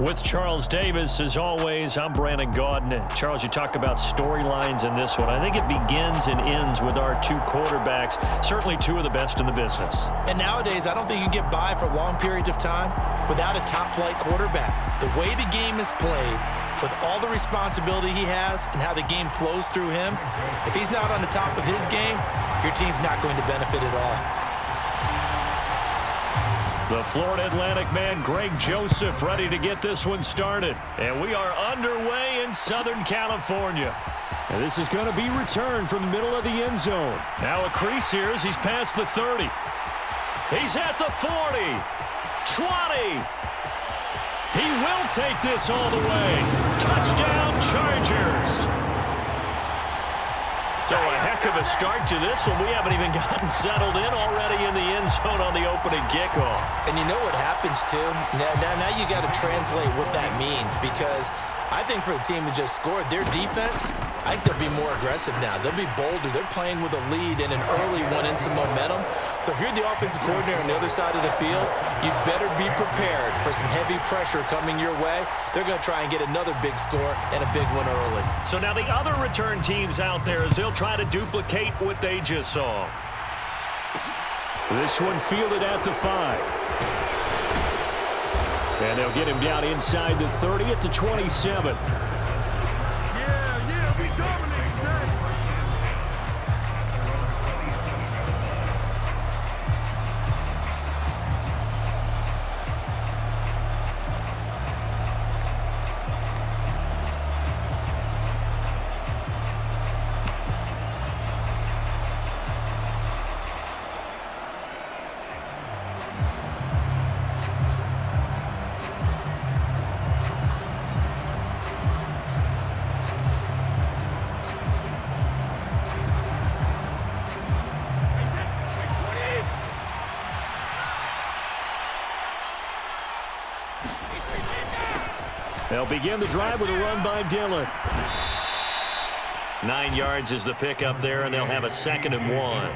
With Charles Davis, as always, I'm Brandon Gaudin. Charles, you talk about storylines in this one. I think it begins and ends with our two quarterbacks, certainly two of the best in the business. And nowadays, I don't think you can get by for long periods of time without a top-flight quarterback. The way the game is played, with all the responsibility he has and how the game flows through him, if he's not on the top of his game, your team's not going to benefit at all. The Florida Atlantic man, Greg Joseph, ready to get this one started. And we are underway in Southern California. And this is going to be returned from the middle of the end zone. Now a crease here as he's past the 30. He's at the 40. 20. He will take this all the way. Touchdown, Chargers. So a heck of a start to this one. We haven't even gotten settled in already in the end zone on the opening kickoff. And you know what happens, too? Now you got to translate what that means, because I think for the team that just scored, their defense, I think they'll be more aggressive now. They'll be bolder. They're playing with a lead and an early one and some momentum. So if you're the offensive coordinator on the other side of the field, you better be prepared for some heavy pressure coming your way. They're going to try and get another big score and a big one early. So now the other return teams out there, as they'll try to duplicate what they just saw. This one fielded at the 5. And they'll get him down inside the 30 at the 27. Yeah, we dominate today. They'll begin the drive with a run by Dillon. 9 yards is the pickup there, and they'll have a 2nd and 1.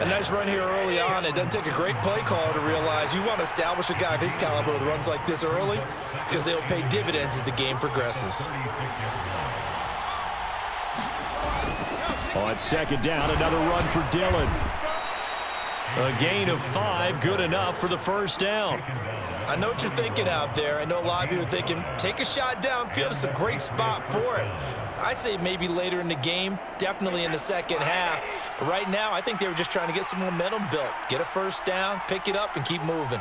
A nice run here early on. It doesn't take a great play caller to realize you want to establish a guy of his caliber with runs like this early, because they'll pay dividends as the game progresses. On 2nd down, another run for Dillon. A gain of 5, good enough for the 1st down. I know what you're thinking out there. I know a lot of you are thinking, take a shot downfield. It's a great spot for it. I'd say maybe later in the game, definitely in the second half. But right now, I think they were just trying to get some momentum built. Get a 1st down, pick it up, and keep moving.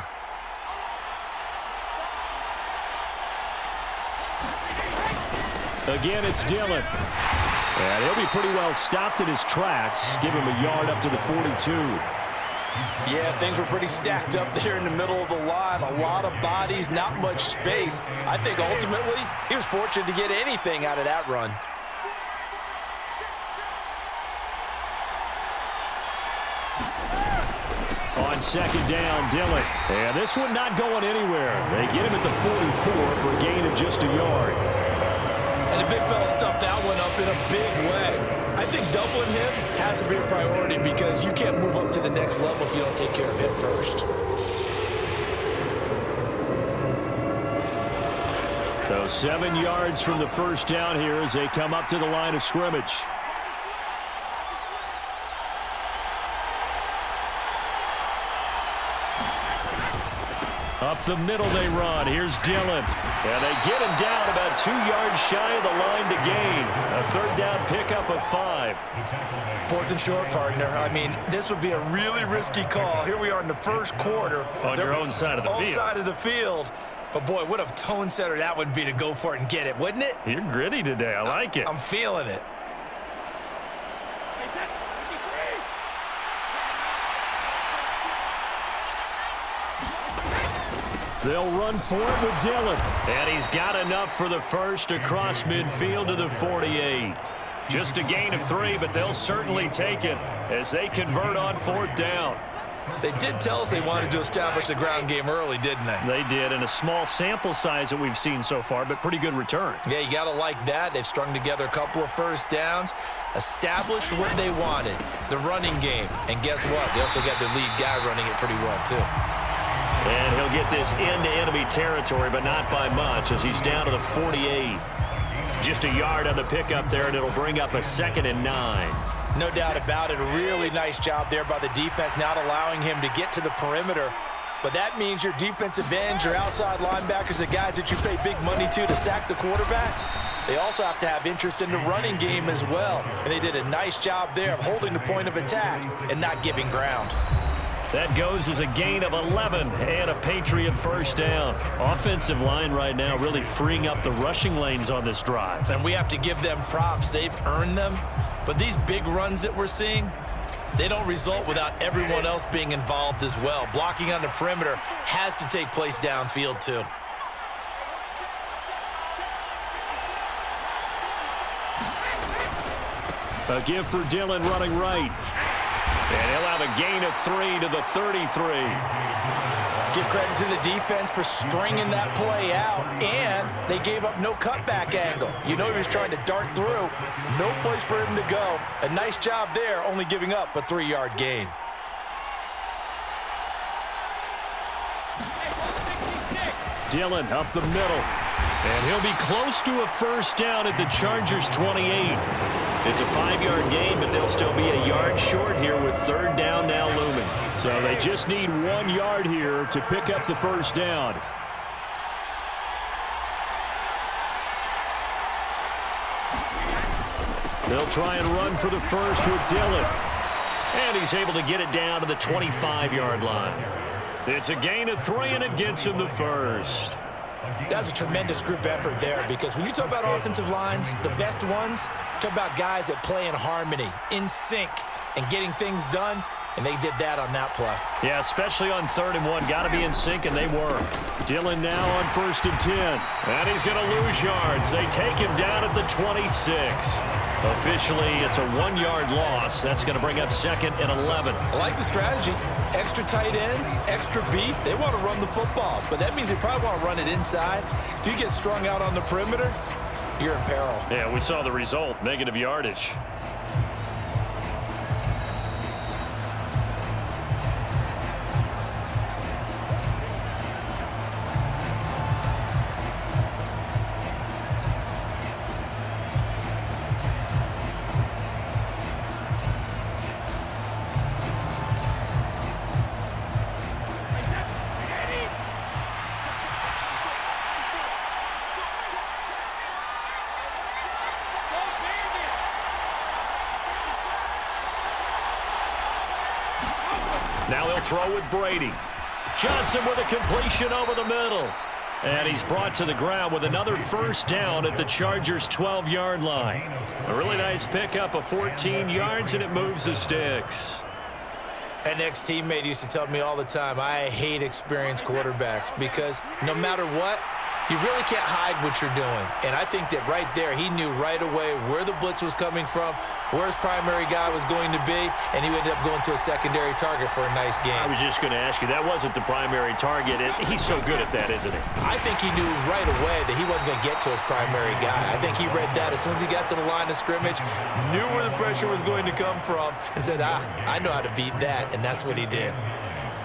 Again, it's Dillon. And he'll be pretty well stopped in his tracks. Give him a yard up to the 42. Yeah, things were pretty stacked up there in the middle of the line. A lot of bodies, not much space. I think ultimately he was fortunate to get anything out of that run. On 2nd down, Dillon. And this one not going anywhere. They get him at the 44 for a gain of just a yard. And the big fella stuffed that one up in a big way. I think doubling him has to be a priority, because you can't move up to the next level if you don't take care of him first. So 7 yards from the 1st down here as they come up to the line of scrimmage. Up the middle they run. Here's Dillon. And they get him down about 2 yards shy of the line to gain. A 3rd down pickup of 5. 4th and short, partner. I mean, this would be a really risky call. Here we are in the 1st quarter. On your own side of the field. Own side of the field. But, boy, what a tone setter that would be to go for it and get it, wouldn't it? You're gritty today. I like it. I'm feeling it. They'll run for it with Dillon. And he's got enough for the 1st across midfield to the 48. Just a gain of 3, but they'll certainly take it as they convert on 4th down. They did tell us they wanted to establish the ground game early, didn't they? They did, and a small sample size that we've seen so far, but pretty good return. Yeah, you got to like that. They've strung together a couple of 1st downs, established what they wanted, the running game. And guess what? They also got their lead guy running it pretty well, too. And he'll get this into enemy territory, but not by much as he's down to the 48. Just a yard on the pickup there, and it'll bring up a 2nd and 9. No doubt about it. A really nice job there by the defense, not allowing him to get to the perimeter. But that means your defensive ends, your outside linebackers, the guys that you pay big money to sack the quarterback, they also have to have interest in the running game as well. And they did a nice job there of holding the point of attack and not giving ground. That goes as a gain of 11 and a Patriot first down. Offensive line right now really freeing up the rushing lanes on this drive. And we have to give them props. They've earned them. But these big runs that we're seeing, they don't result without everyone else being involved as well. Blocking on the perimeter has to take place downfield too. A give for Dillon running right. And he'll have a gain of 3 to the 33. Give credit to the defense for stringing that play out, and they gave up no cutback angle. You know he was trying to dart through. No place for him to go. A nice job there, only giving up a 3-yard gain. Dillon up the middle. And he'll be close to a first down at the Chargers' 28. It's a 5-yard gain, but they'll still be a yard short here with 3rd down now looming. So they just need 1 yard here to pick up the first down. They'll try and run for the first with Dillon. And he's able to get it down to the 25-yard line. It's a gain of 3, and it gets him the first. That's a tremendous group effort there, because when you talk about offensive lines, the best ones, talk about guys that play in harmony, in sync, and getting things done, and they did that on that play. Yeah, especially on 3rd and 1. Got to be in sync, and they were. Dillon now on 1st and 10. And he's going to lose yards. They take him down at the 26. Officially, it's a 1-yard loss. That's going to bring up 2nd and 11. I like the strategy. Extra tight ends, extra beef. They want to run the football, but that means they probably want to run it inside. If you get strung out on the perimeter, you're in peril. Yeah, we saw the result, negative yardage. Now they'll throw with Brady. Johnson with a completion over the middle. And he's brought to the ground with another first down at the Chargers' 12-yard line. A really nice pickup of 14 yards, and it moves the sticks. An ex-teammate used to tell me all the time, I hate experienced quarterbacks, because no matter what, you really can't hide what you're doing. And I think that right there, he knew right away where the blitz was coming from, where his primary guy was going to be, and he ended up going to a secondary target for a nice game. I was just going to ask you, that wasn't the primary target. He's so good at that, isn't he? I think he knew right away that he wasn't going to get to his primary guy. I think he read that as soon as he got to the line of scrimmage, knew where the pressure was going to come from, and said, I know how to beat that, and that's what he did.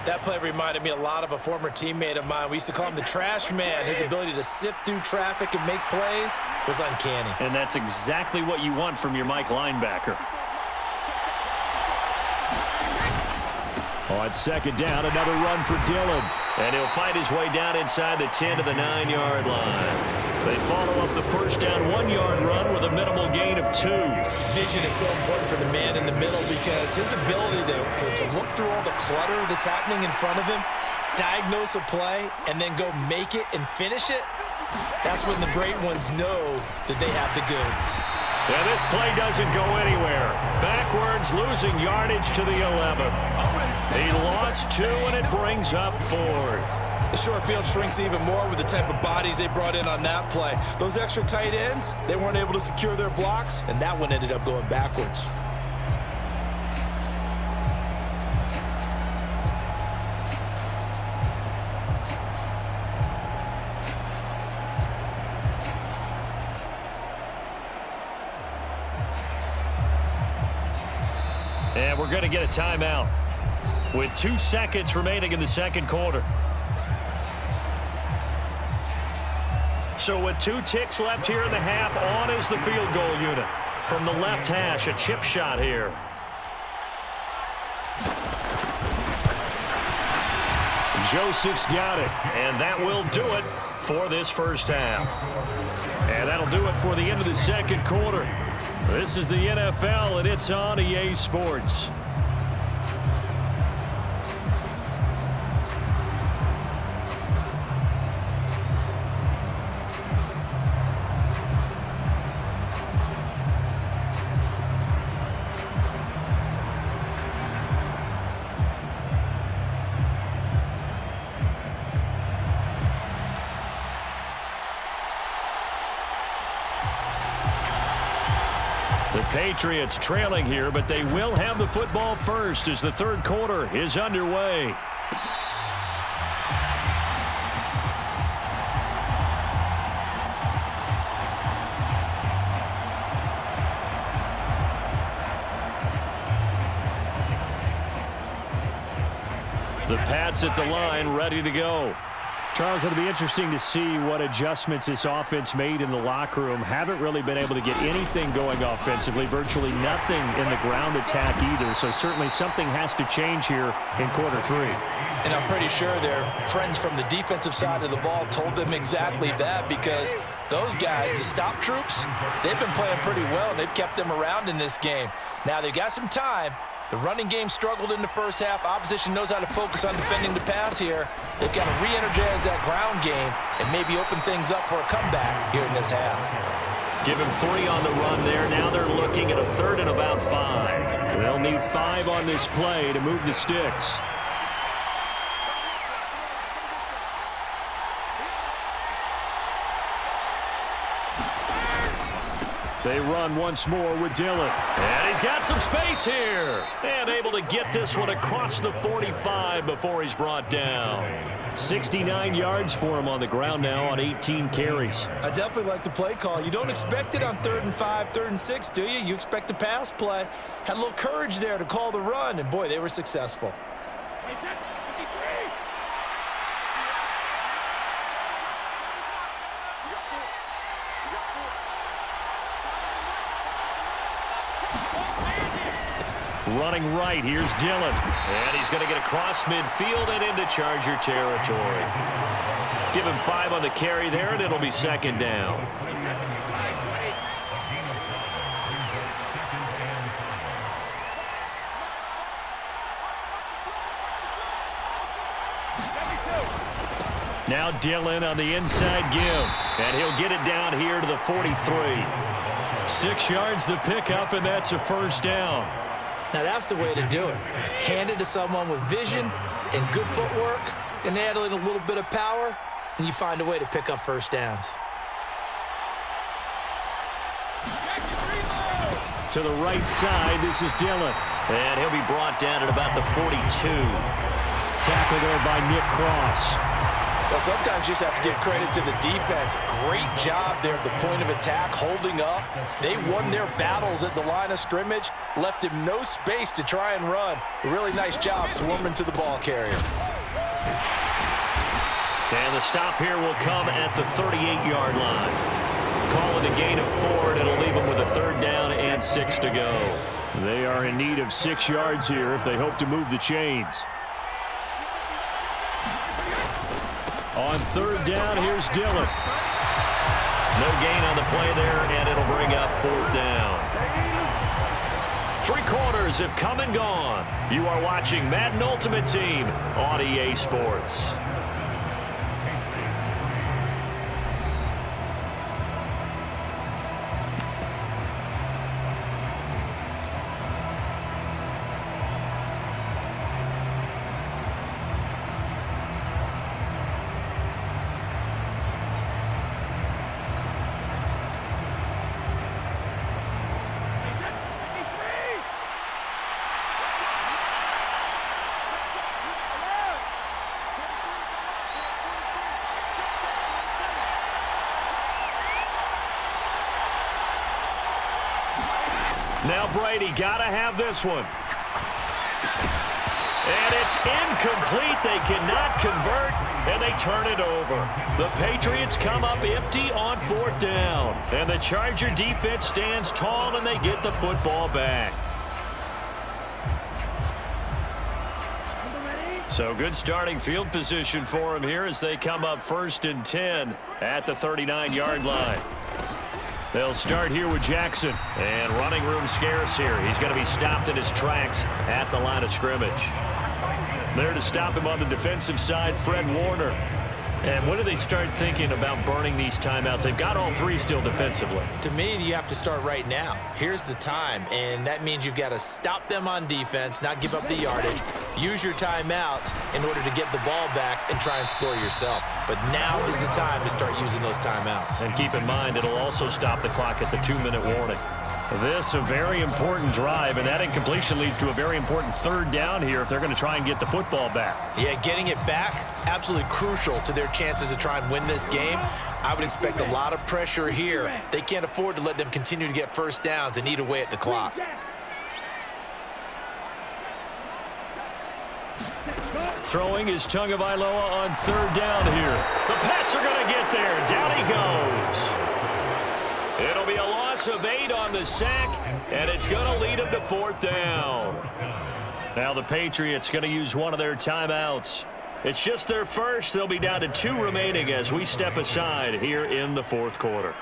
That play reminded me a lot of a former teammate of mine. We used to call him the trash man. His ability to sift through traffic and make plays was uncanny. And that's exactly what you want from your Mike linebacker. On 2nd down, another run for Dillon. And he'll fight his way down inside the 10 to the 9-yard line. They follow up the first down 1-yard run with a minimal gain of 2. Vision is so important for the man in the middle, because his ability to look through all the clutter that's happening in front of him, diagnose a play, and then go make it and finish it, that's when the great ones know that they have the goods. Yeah, this play doesn't go anywhere. Backwards, losing yardage to the 11. He lost 2, and it brings up 4th. The short field shrinks even more with the type of bodies they brought in on that play. Those extra tight ends, they weren't able to secure their blocks, and that one ended up going backwards. And we're going to get a timeout with 2 seconds remaining in the second quarter. So with 2 ticks left here in the half, on is the field goal unit. From the left hash, a chip shot here. Joseph's got it, and that will do it for this first half. And that'll do it for the end of the second quarter. This is the NFL, and it's on EA Sports. The Patriots trailing here, but they will have the football first as the third quarter is underway. The Pats at the line, ready to go. Charles, it'll be interesting to see what adjustments this offense made in the locker room. Haven't really been able to get anything going offensively, virtually nothing in the ground attack either. So certainly something has to change here in quarter 3. And I'm pretty sure their friends from the defensive side of the ball told them exactly that, because those guys, the stop troops, they've been playing pretty well, and they've kept them around in this game. Now they've got some time. The running game struggled in the first half. Opposition knows how to focus on defending the pass here. They've got to re-energize that ground game and maybe open things up for a comeback here in this half. Give him 3 on the run there. Now they're looking at a 3rd and about 5. They'll need 5 on this play to move the sticks. They run once more with Dillon. And he's got some space here. And able to get this one across the 45 before he's brought down. 69 yards for him on the ground now on 18 carries. I definitely like the play call. You don't expect it on 3rd and 5, 3rd and 6, do you? You expect a pass play. Had a little courage there to call the run, and boy, they were successful. Running right, here's Dillon. And he's going to get across midfield and into Charger territory. Give him 5 on the carry there, and it'll be 2nd down. Now Dillon on the inside give. And he'll get it down here to the 43. 6 yards the pickup, and that's a 1st down. Now that's the way to do it. Hand it to someone with vision and good footwork, and add in a little bit of power, and you find a way to pick up 1st downs. To the right side, this is Dillon. And he'll be brought down at about the 42. Tackle there by Nick Cross. Well, sometimes you just have to give credit to the defense. Great job there at the point of attack, holding up. They won their battles at the line of scrimmage, left him no space to try and run. A really nice job swarming to the ball carrier. And the stop here will come at the 38-yard line. Call it a gain of 4, and it'll leave them with a 3rd down and 6 to go. They are in need of 6 yards here if they hope to move the chains. On 3rd down, here's Dillon. No gain on the play there, and it'll bring up 4th down. 3 quarters have come and gone. You are watching Madden Ultimate Team on EA Sports. Now Brady got to have this one. And it's incomplete. They cannot convert. and they turn it over. The Patriots come up empty on 4th down, and the Charger defense stands tall, and they get the football back. So good starting field position for them here as they come up 1st and 10 at the 39-yard line. They'll start here with Jackson, and running room scarce here. He's going to be stopped in his tracks at the line of scrimmage. There to stop him on the defensive side, Fred Warner. And when do they start thinking about burning these timeouts? They've got all 3 still defensively. To me, you have to start right now. Here's the time, and that means you've got to stop them on defense, not give up the yardage, use your timeouts in order to get the ball back and try and score yourself. But now is the time to start using those timeouts. And keep in mind, it'll also stop the clock at the 2-minute warning. This a very important drive, and that incompletion leads to a very important 3rd down here if they're going to try and get the football back. Yeah, getting it back, absolutely crucial to their chances to try and win this game. I would expect a lot of pressure here. They can't afford to let them continue to get 1st downs and eat away at the clock. Throwing is Tagovailoa on 3rd down here. The Pats are going to get there. Down he goes. It'll be a loss of 8 on the sack, and it's going to lead them to 4th down. Now the Patriots going to use one of their timeouts. It's just their first. They'll be down to 2 remaining as we step aside here in the 4th quarter.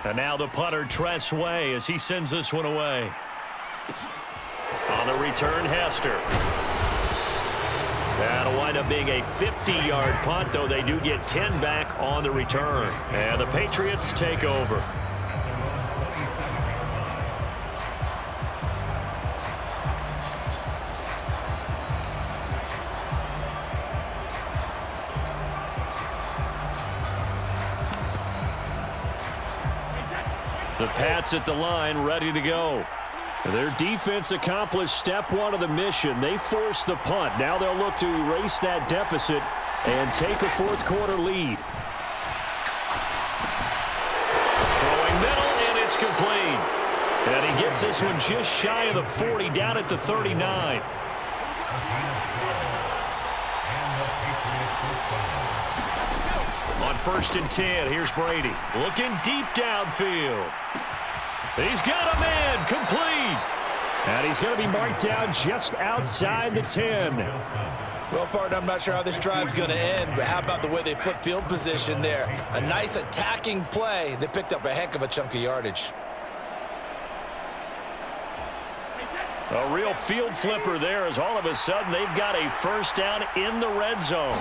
And now the punter, Tress Way, as he sends this one away. On the return, Hester. That'll wind up being a 50-yard punt, though they do get 10 back on the return. And the Patriots take over. The Pats at the line, ready to go. Their defense accomplished step 1 of the mission. They forced the punt. Now they'll look to erase that deficit and take a 4th quarter lead. Throwing middle, and it's complete. And he gets this one just shy of the 40, down at the 39. On 1st and 10, here's Brady. Looking deep downfield. He's got a man, complete. And he's going to be marked down just outside the 10. Well, partner, I'm not sure how this drive's going to end, but how about the way they flip field position there? A nice attacking play. They picked up a heck of a chunk of yardage. A real field flipper there as all of a sudden they've got a 1st down in the red zone.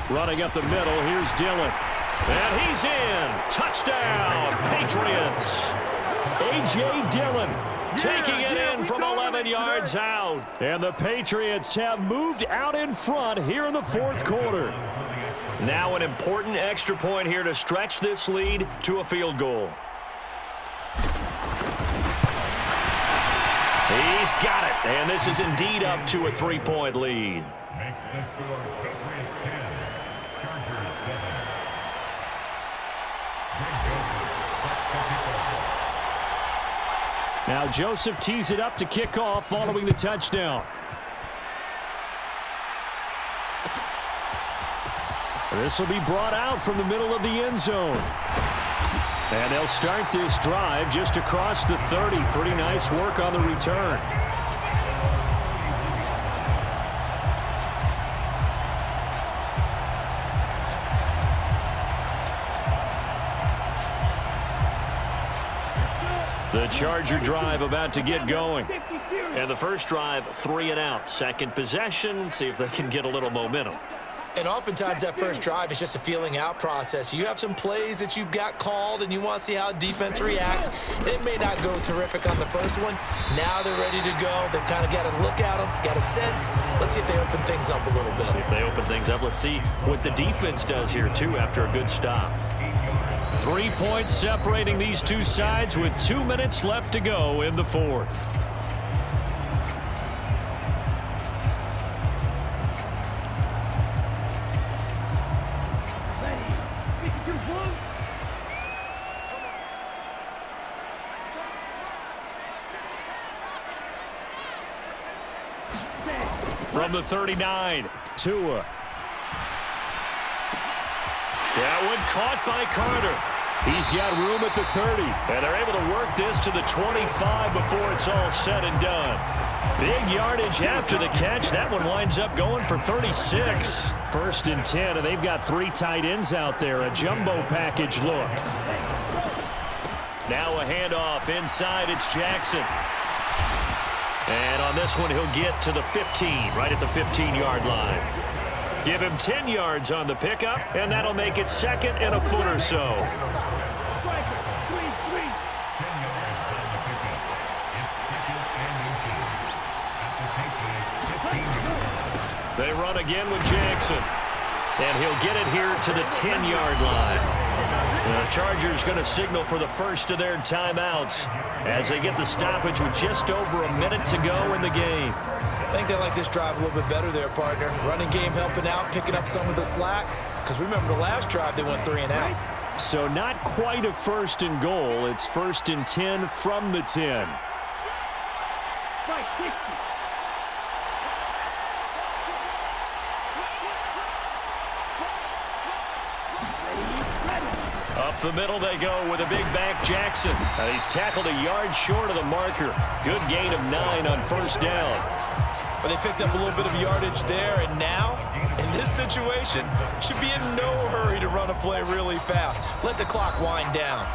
Running up the middle, here's Dillon. And he's in. Touchdown, Patriots. A.J. Dillon taking it in from 11 yards out. And the Patriots have moved out in front here in the 4th quarter. Now an important extra point here to stretch this lead to a field goal. He's got it. And this is indeed up to a 3-point lead. Now Joseph tees it up to kick off following the touchdown. This will be brought out from the middle of the end zone. And they'll start this drive just across the 30. Pretty nice work on the return. The Charger drive about to get going. And the first drive, 3 and out. Second possession, see if they can get a little momentum. And oftentimes that first drive is just a feeling out process. You have some plays that you've got called and you want to see how defense reacts. It may not go terrific on the first one. Now they're ready to go. They've kind of got to look at them, got a sense. Let's see if they open things up a little bit. See if they open things up. Let's see what the defense does here, too, after a good stop. 3 points separating these two sides with 2 minutes left to go in the 4th. From the 39, Tua. That one caught by Carter. He's got room at the 30, and they're able to work this to the 25 before it's all said and done. Big yardage after the catch. That one winds up going for 36. First and 10, and they've got 3 tight ends out there. A jumbo package look. Now a handoff inside. It's Jackson. And on this one, he'll get to the 15, right at the 15-yard line. Give him 10 yards on the pickup, and that'll make it 2nd and a foot or so. They run again with Jackson. And he'll get it here to the 10-yard line. The Chargers going to signal for the first of their timeouts as they get the stoppage with just over a minute to go in the game. I think they like this drive a little bit better there, partner. Running game helping out, picking up some of the slack. Because remember, the last drive, they went 3 and out. So not quite a 1st and goal. It's 1st and 10 from the 10. Up the middle they go with a big back Jackson. And he's tackled a yard short of the marker. Good gain of 9 on 1st down. But they picked up a little bit of yardage there, and now, in this situation, should be in no hurry to run a play really fast. Let the clock wind down.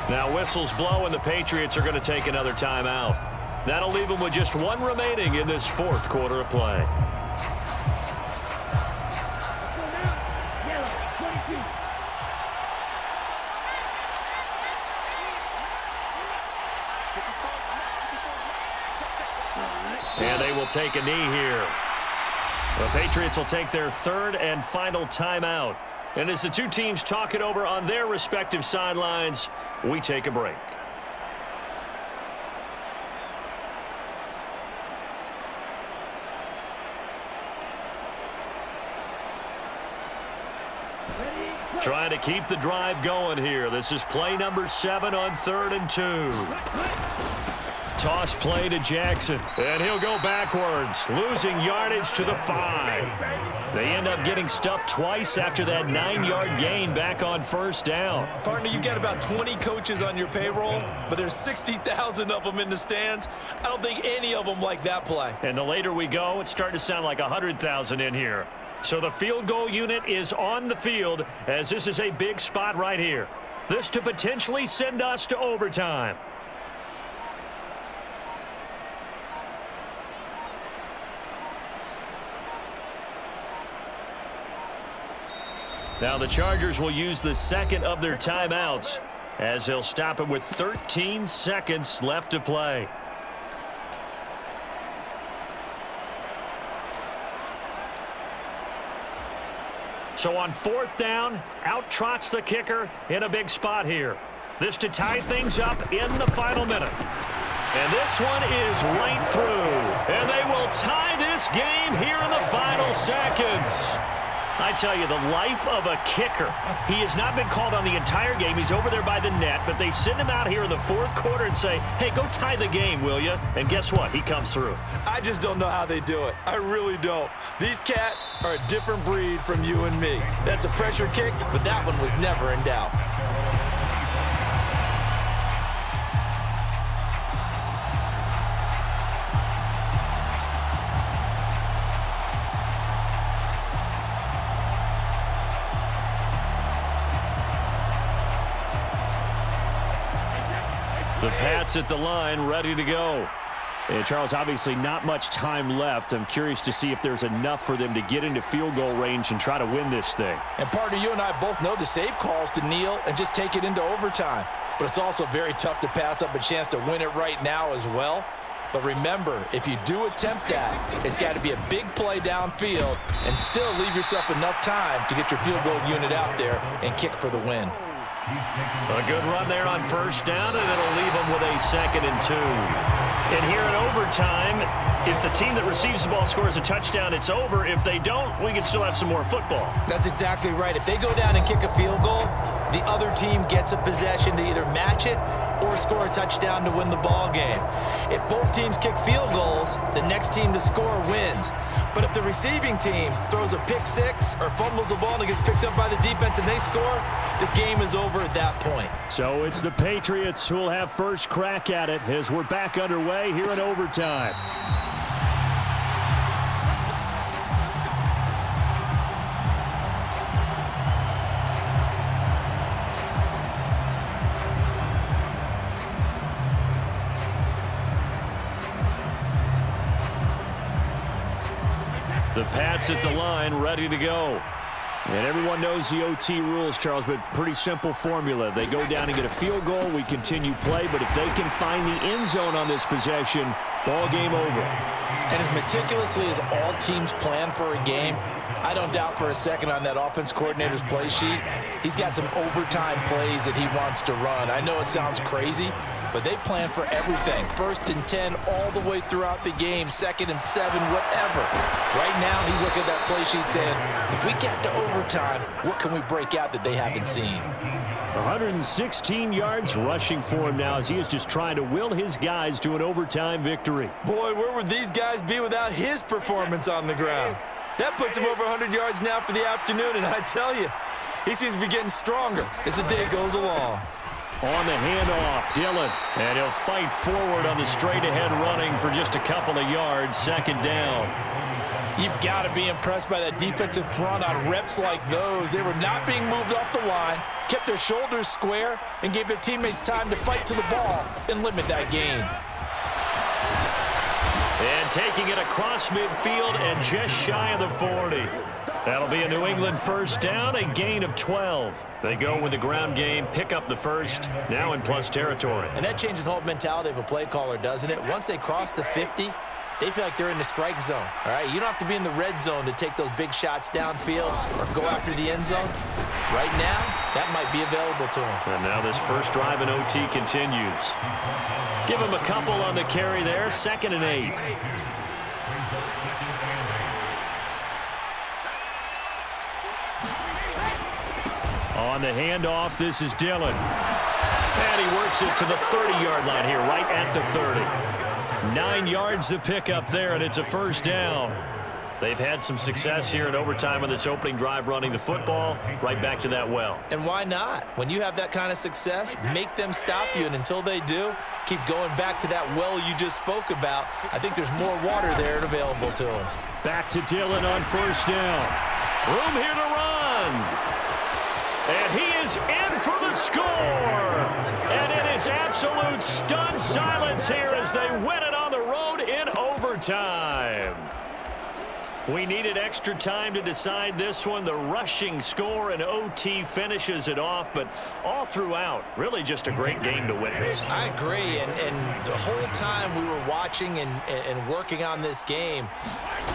Now whistles blow, and the Patriots are going to take another timeout. That'll leave them with just 1 remaining in this 4th quarter of play. And they will take a knee here. The Patriots will take their 3rd and final timeout. And as the two teams talk it over on their respective sidelines, we take a break. Trying to keep the drive going here. This is play number 7 on 3rd and 2. Toss play to Jackson, and he'll go backwards, losing yardage to the 5. They end up getting stuffed twice after that 9-yard gain back on 1st down. Partner, you got about 20 coaches on your payroll, but there's 60,000 of them in the stands. I don't think any of them like that play. And the later we go, it's starting to sound like 100,000 in here. So the field goal unit is on the field, as this is a big spot right here. This to potentially send us to overtime. Now the Chargers will use the 2nd of their timeouts as they'll stop it with 13 seconds left to play. So on 4th down, out trots the kicker in a big spot here. This to tie things up in the final minute. And this one is right through. And they will tie this game here in the final seconds. I tell you, the life of a kicker. He has not been called on the entire game. He's over there by the net, but they send him out here in the 4th quarter and say, hey, go tie the game, will you? And guess what? He comes through. I just don't know how they do it. I really don't. These cats are a different breed from you and me. That's a pressure kick, but that one was never in doubt. The Pats at the line, ready to go. And Charles, obviously not much time left. I'm curious to see if there's enough for them to get into field goal range and try to win this thing. And partner, you and I both know the safe calls to kneel and just take it into overtime. But it's also very tough to pass up a chance to win it right now as well. But remember, if you do attempt that, it's got to be a big play downfield and still leave yourself enough time to get your field goal unit out there and kick for the win. A good run there on 1st down, and it'll leave them with a 2nd and 2. And here in overtime, if the team that receives the ball scores a touchdown, it's over. If they don't, we can still have some more football. That's exactly right. If they go down and kick a field goal, the other team gets a possession to either match it or score a touchdown to win the ball game. If both teams kick field goals, the next team to score wins. But if the receiving team throws a pick six or fumbles the ball and it gets picked up by the defense and they score, the game is over at that point. So it's the Patriots who will have first crack at it as we're back underway here in overtime. The Pats at the line, ready to go. And everyone knows the OT rules, Charles, but pretty simple formula. They go down and get a field goal, we continue play, but if they can find the end zone on this possession, ball game over. And as meticulously as all teams plan for a game, I don't doubt for a second on that offense coordinator's play sheet, he's got some overtime plays that he wants to run. I know it sounds crazy, but they plan for everything. 1st and 10 all the way throughout the game, 2nd and 7, whatever. Right now, he's looking at that play sheet saying, if we get to overtime, what can we break out that they haven't seen? 116 yards rushing for him now as he is just trying to will his guys to an overtime victory. Boy, where would these guys be without his performance on the ground? That puts him over 100 yards now for the afternoon, and I tell you, he seems to be getting stronger as the day goes along. On the handoff, Dillon, and he'll fight forward on the straight-ahead running for just a couple of yards, 2nd down. You've got to be impressed by that defensive front on reps like those. They were not being moved off the line, kept their shoulders square, and gave their teammates time to fight to the ball and limit that gain. And taking it across midfield and just shy of the 40. That'll be a New England 1st down, a gain of 12. They go with the ground game, pick up the first, now in plus territory. And that changes the whole mentality of a play caller, doesn't it? Once they cross the 50, they feel like they're in the strike zone, all right? You don't have to be in the red zone to take those big shots downfield or go after the end zone. Right now, that might be available to them. And now this first drive in OT continues. Give him a couple on the carry there, 2nd and 8. On the handoff, this is Dillon. And he works it to the 30-yard line here, right at the 30. 9 yards to pick up there, and it's a 1st down. They've had some success here in overtime on this opening drive running the football. Right back to that well. And why not? When you have that kind of success, make them stop you, and until they do, keep going back to that well you just spoke about. I think there's more water there and available to them. Back to Dillon on 1st down. Room here to run. And he is in for the score. And it is absolute stunned silence here as they win it on the road in overtime. We needed extra time to decide this one. The rushing score and OT finishes it off, but all throughout, really just a great game to witness. I agree, and the whole time we were watching and working on this game,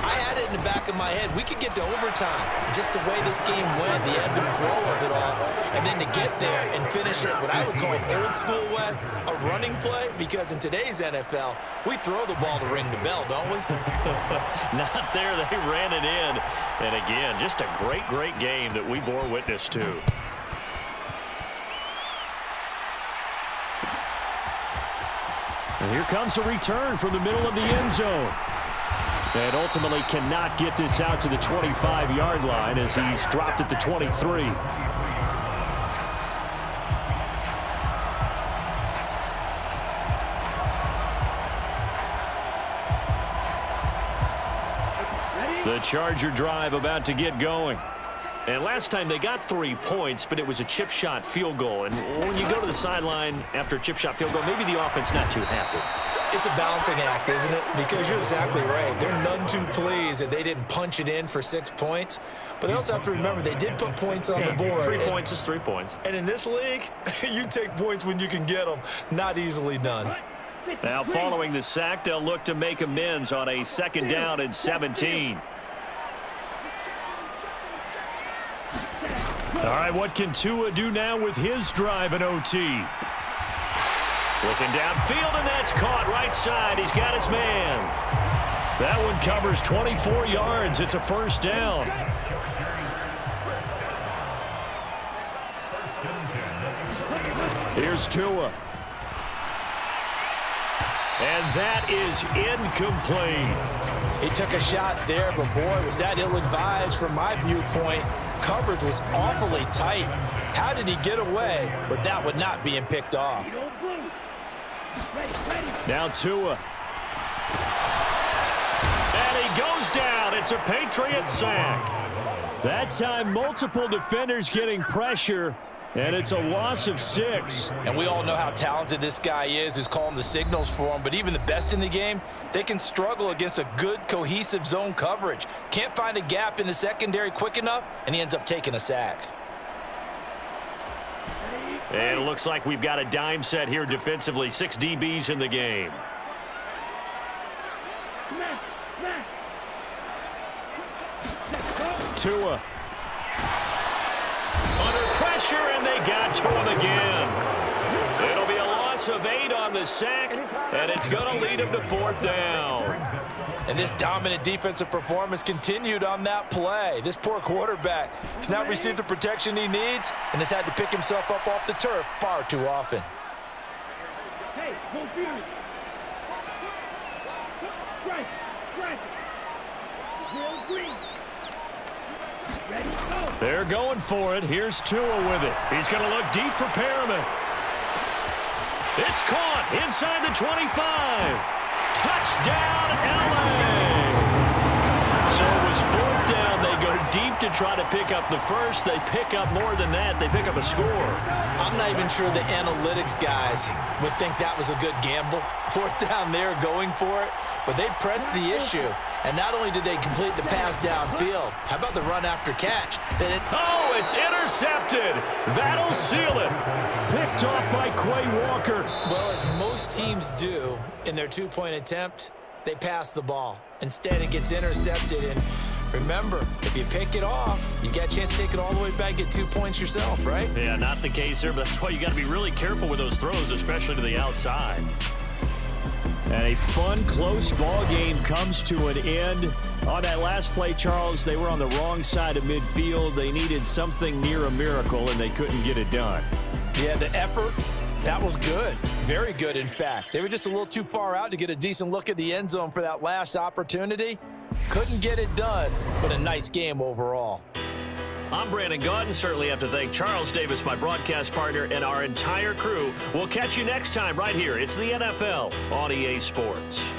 I had it in the back of my head. We could get to overtime. Just the way this game went, the ebb and flow of it all, and then to get there and finish it what I would call an old school way, a running play, because in today's NFL, we throw the ball to ring the bell, don't we? Not there. They ran it in. And again, just a great, great game that we bore witness to. And here comes a return from the middle of the end zone. And ultimately cannot get this out to the 25-yard line as he's dropped at the 23. The Charger drive about to get going. And last time they got 3 points, but it was a chip shot field goal. And when you go to the sideline after a chip shot field goal, maybe the offense not too happy. It's a balancing act, isn't it? Because you're exactly right. They're none too pleased that they didn't punch it in for 6 points. But they also have to remember they did put points on the board. 3 points is 3 points. And in this league, you take points when you can get them. Not easily done. Now following the sack, they'll look to make amends on a 2nd down and 17. All right, what can Tua do now with his drive in OT? Looking downfield, and that's caught right side. He's got his man. That one covers 24 yards. It's a 1st down. Here's Tua. And that is incomplete. He took a shot there, but boy, was that ill-advised from my viewpoint. Coverage was awfully tight. How did he get away with that one not being picked off? Now Tua. And he goes down. It's a Patriot sack. That time, multiple defenders getting pressure. And it's a loss of 6. And we all know how talented this guy is who's calling the signals for him. But even the best in the game, they can struggle against a good, cohesive zone coverage. Can't find a gap in the secondary quick enough, and he ends up taking a sack. And it looks like we've got a dime set here defensively. 6 DBs in the game. Tua. Under pressure, and they got to him again. It'll be a loss of 8 on the sack, and it's going to lead him to 4th down. And this dominant defensive performance continued on that play. This poor quarterback has not received the protection he needs and has had to pick himself up off the turf far too often. Hey, they're going for it. Here's Tua with it. He's going to look deep for Perriman. It's caught inside the 25. Touchdown, LA! So it was 4th down. They go deep to try to pick up the first. They pick up more than that. They pick up a score. I'm not even sure the analytics guys would think that was a good gamble. 4th down there going for it. But they pressed the issue. And not only did they complete the pass downfield, how about the run after catch? Oh, it's intercepted. That'll seal it. Picked off by Quay Walker. Well, as most teams do in their 2-point attempt, they pass the ball. Instead, it gets intercepted. And remember, if you pick it off, you got a chance to take it all the way back, get 2 points yourself, right? Yeah, not the case here, but that's why you got to be really careful with those throws, especially to the outside. And a fun, close ball game comes to an end. On that last play, Charles, they were on the wrong side of midfield. They needed something near a miracle, and they couldn't get it done. Yeah, the effort, that was good. Very good, in fact. They were just a little too far out to get a decent look at the end zone for that last opportunity. Couldn't get it done, but a nice game overall. I'm Brandon Gaudin. Certainly have to thank Charles Davis, my broadcast partner, and our entire crew. We'll catch you next time right here. It's the NFL on EA Sports.